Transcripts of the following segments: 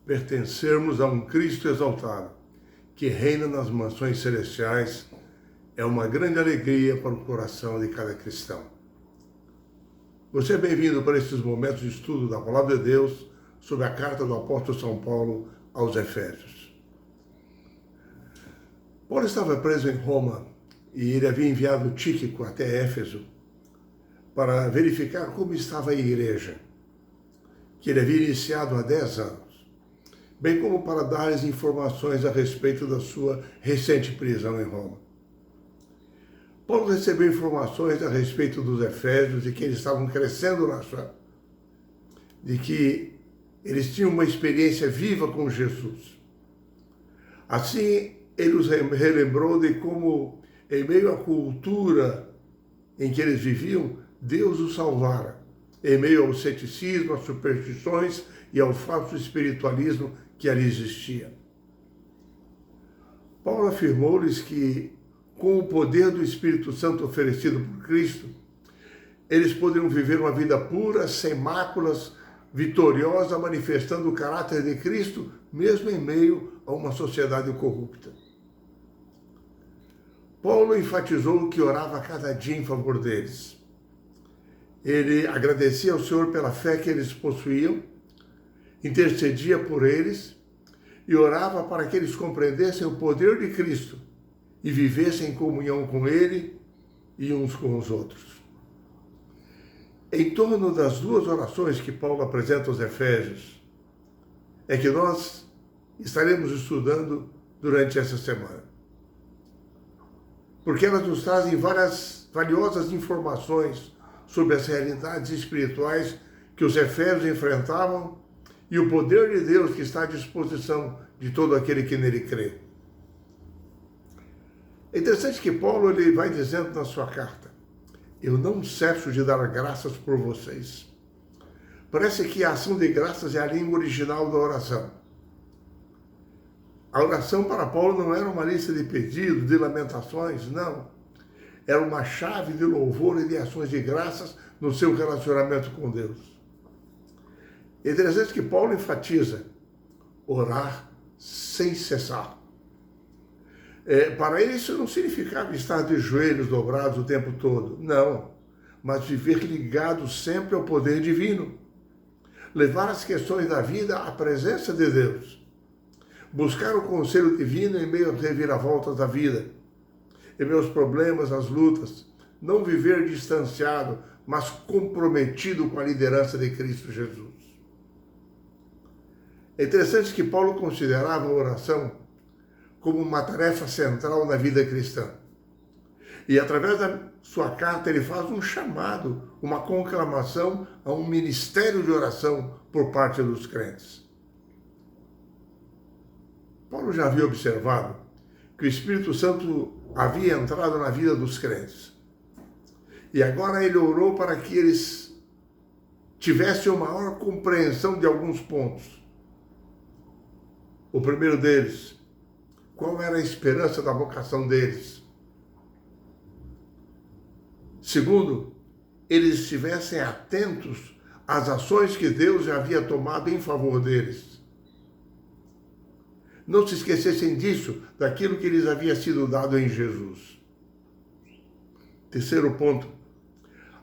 pertencermos a um Cristo exaltado, que reina nas mansões celestiais, é uma grande alegria para o coração de cada cristão. Você é bem-vindo para esses momentos de estudo da Palavra de Deus sobre a carta do apóstolo São Paulo aos Efésios. Paulo estava preso em Roma e ele havia enviado Tíquico até Éfeso para verificar como estava a igreja, que ele havia iniciado há 10 anos, bem como para dar-lhes informações a respeito da sua recente prisão em Roma. Paulo recebeu informações a respeito dos Efésios e que eles estavam crescendo na fé, de que eles tinham uma experiência viva com Jesus. Assim, ele os relembrou de como, em meio à cultura em que eles viviam, Deus os salvara, em meio ao ceticismo, às superstições e ao falso espiritualismo que ali existia. Paulo afirmou-lhes que, com o poder do Espírito Santo oferecido por Cristo, eles poderiam viver uma vida pura, sem máculas, vitoriosa, manifestando o caráter de Cristo, mesmo em meio a uma sociedade corrupta. Paulo enfatizou que orava cada dia em favor deles. Ele agradecia ao Senhor pela fé que eles possuíam, intercedia por eles e orava para que eles compreendessem o poder de Cristo e vivessem em comunhão com Ele e uns com os outros. Em torno das duas orações que Paulo apresenta aos Efésios, é que nós estaremos estudando durante essa semana. Porque elas nos trazem várias valiosas informações sobre as realidades espirituais que os Efésios enfrentavam e o poder de Deus que está à disposição de todo aquele que nele crê. É interessante que Paulo ele vai dizendo na sua carta: eu não cesso de dar graças por vocês. Parece que a ação de graças é a língua original da oração. A oração para Paulo não era uma lista de pedidos, de lamentações, não. Era uma chave de louvor e de ações de graças no seu relacionamento com Deus. É interessante que Paulo enfatiza orar sem cessar. Para ele isso não significava estar de joelhos dobrados o tempo todo, não, mas viver ligado sempre ao poder divino. Levar as questões da vida à presença de Deus. Buscar o conselho divino em meio às reviravoltas da vida, em meio aos problemas, às lutas. Não viver distanciado, mas comprometido com a liderança de Cristo Jesus. É interessante que Paulo considerava a oração como uma tarefa central na vida cristã. E através da sua carta ele faz um chamado, uma conclamação a um ministério de oração por parte dos crentes. Paulo já havia observado que o Espírito Santo havia entrado na vida dos crentes. E agora ele orou para que eles tivessem uma maior compreensão de alguns pontos. O primeiro deles, qual era a esperança da vocação deles? Segundo, eles estivessem atentos às ações que Deus já havia tomado em favor deles. Não se esquecessem disso, daquilo que lhes havia sido dado em Jesus. Terceiro ponto,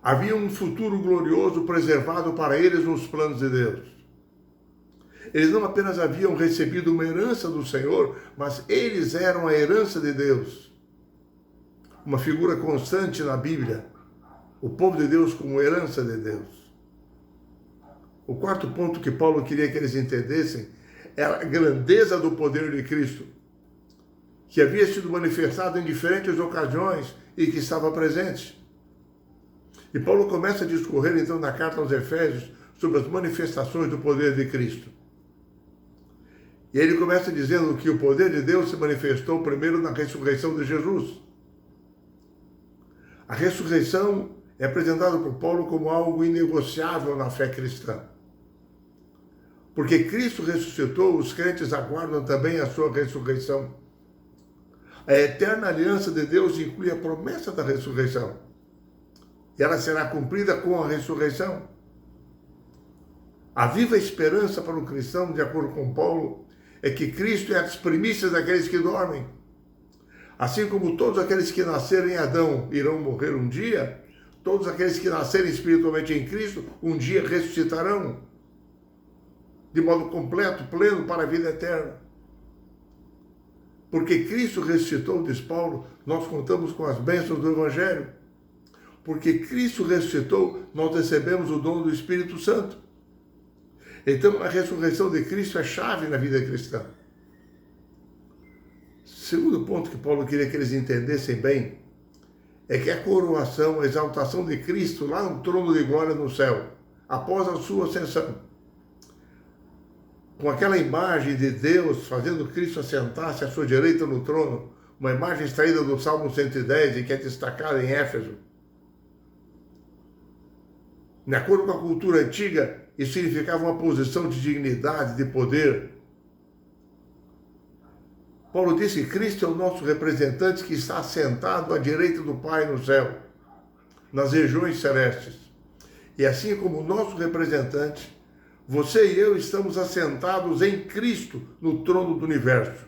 havia um futuro glorioso preservado para eles nos planos de Deus. Eles não apenas haviam recebido uma herança do Senhor, mas eles eram a herança de Deus. Uma figura constante na Bíblia, o povo de Deus como herança de Deus. O quarto ponto que Paulo queria que eles entendessem era a grandeza do poder de Cristo, que havia sido manifestado em diferentes ocasiões e que estava presente. E Paulo começa a discorrer então na carta aos Efésios sobre as manifestações do poder de Cristo. E ele começa dizendo que o poder de Deus se manifestou primeiro na ressurreição de Jesus. A ressurreição é apresentada por Paulo como algo inegociável na fé cristã. Porque Cristo ressuscitou, os crentes aguardam também a sua ressurreição. A eterna aliança de Deus inclui a promessa da ressurreição. E ela será cumprida com a ressurreição. A viva esperança para o cristão, de acordo com Paulo, é que Cristo é as primícias daqueles que dormem. Assim como todos aqueles que nasceram em Adão irão morrer um dia, todos aqueles que nascerem espiritualmente em Cristo, um dia ressuscitarão, de modo completo, pleno, para a vida eterna. Porque Cristo ressuscitou, diz Paulo, nós contamos com as bênçãos do Evangelho. Porque Cristo ressuscitou, nós recebemos o dom do Espírito Santo. Então, a ressurreição de Cristo é chave na vida cristã. Segundo ponto que Paulo queria que eles entendessem bem, é que a coroação, a exaltação de Cristo lá no trono de glória no céu, após a sua ascensão, com aquela imagem de Deus fazendo Cristo assentar-se à sua direita no trono, uma imagem extraída do Salmo 110 e que é destacada em Éfeso. De acordo com a cultura antiga, isso significava uma posição de dignidade, de poder. Paulo disse que Cristo é o nosso representante que está assentado à direita do Pai no céu, nas regiões celestes. E assim como o nosso representante, você e eu estamos assentados em Cristo no trono do universo.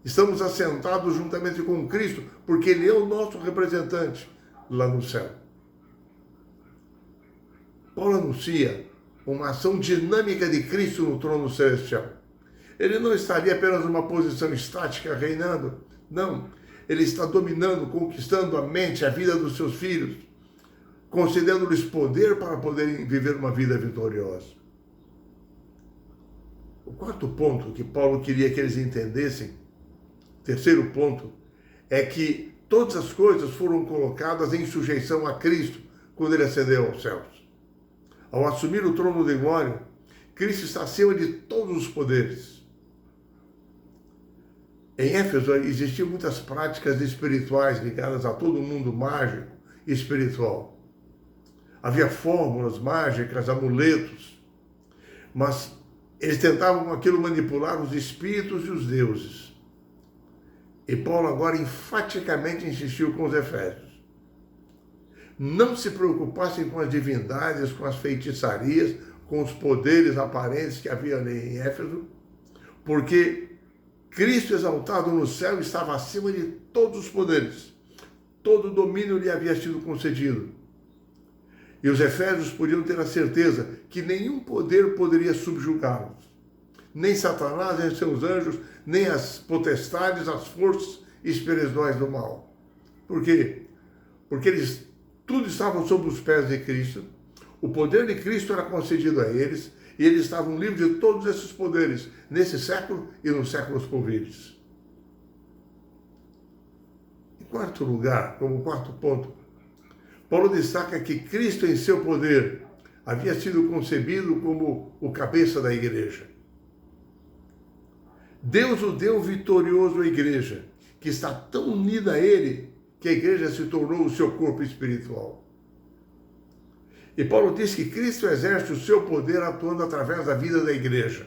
Estamos assentados juntamente com Cristo, porque Ele é o nosso representante lá no céu. Paulo anuncia uma ação dinâmica de Cristo no trono celestial. Ele não estaria apenas numa posição estática reinando. Não, ele está dominando, conquistando a mente, a vida dos seus filhos, concedendo-lhes poder para poderem viver uma vida vitoriosa. O quarto ponto que Paulo queria que eles entendessem, terceiro ponto, é que todas as coisas foram colocadas em sujeição a Cristo quando ele ascendeu aos céus. Ao assumir o trono de glória, Cristo está acima de todos os poderes. Em Éfeso existiam muitas práticas espirituais ligadas a todo o mundo mágico e espiritual. Havia fórmulas mágicas, amuletos, mas eles tentavam com aquilo manipular os espíritos e os deuses. E Paulo agora enfaticamente insistiu com os efésios. Não se preocupassem com as divindades, com as feitiçarias, com os poderes aparentes que havia ali em Éfeso, porque Cristo exaltado no céu estava acima de todos os poderes. Todo domínio lhe havia sido concedido. E os efésios podiam ter a certeza que nenhum poder poderia subjugá-los. Nem Satanás, nem seus anjos, nem as potestades, as forças espirituais do mal. Por quê? Porque eles tudo estavam sob os pés de Cristo. O poder de Cristo era concedido a eles. E eles estavam livres de todos esses poderes, nesse século e nos séculos por vir. Em quarto lugar, como quarto ponto, Paulo destaca que Cristo em seu poder havia sido concebido como o cabeça da igreja. Deus o deu vitorioso à igreja, que está tão unida a ele, que a igreja se tornou o seu corpo espiritual. E Paulo diz que Cristo exerce o seu poder atuando através da vida da igreja,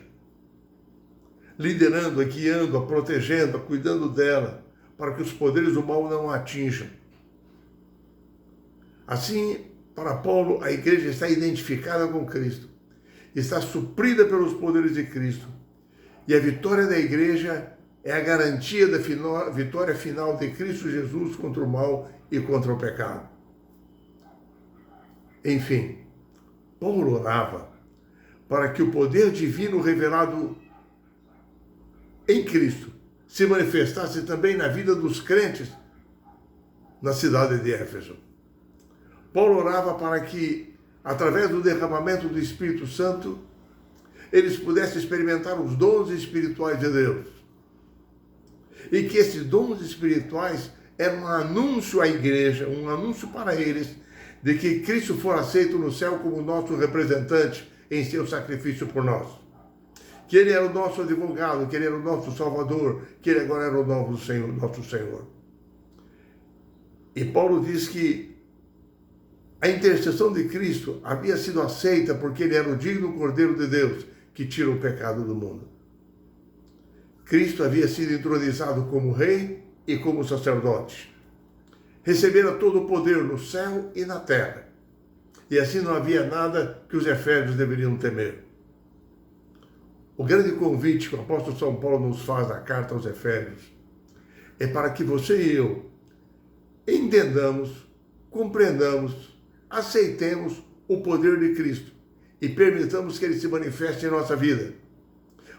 liderando, guiando, protegendo, cuidando dela, para que os poderes do mal não a atinjam. Assim, para Paulo, a igreja está identificada com Cristo, está suprida pelos poderes de Cristo, e a vitória da igreja é a garantia da vitória final de Cristo Jesus contra o mal e contra o pecado. Enfim, Paulo orava para que o poder divino revelado em Cristo se manifestasse também na vida dos crentes na cidade de Éfeso. Paulo orava para que, através do derramamento do Espírito Santo, eles pudessem experimentar os dons espirituais de Deus. E que esses dons espirituais eram um anúncio à igreja, um anúncio para eles, de que Cristo for aceito no céu como nosso representante em seu sacrifício por nós. Que Ele era o nosso advogado, que Ele era o nosso Salvador, que Ele agora era o nosso Senhor. E Paulo diz que a intercessão de Cristo havia sido aceita porque Ele era o digno Cordeiro de Deus que tira o pecado do mundo. Cristo havia sido entronizado como rei e como sacerdote. Recebera todo o poder no céu e na terra. E assim não havia nada que os efésios deveriam temer. O grande convite que o apóstolo São Paulo nos faz na carta aos Efésios é para que você e eu entendamos, compreendamos, aceitemos o poder de Cristo e permitamos que Ele se manifeste em nossa vida,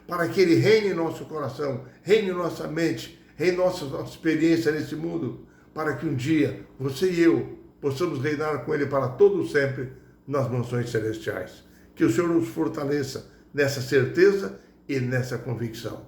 para que Ele reine em nosso coração, reine em nossa mente, reine em nossa experiência nesse mundo, para que um dia você e eu possamos reinar com Ele para todo sempre nas mansões celestiais. Que o Senhor nos fortaleça nessa certeza e nessa convicção.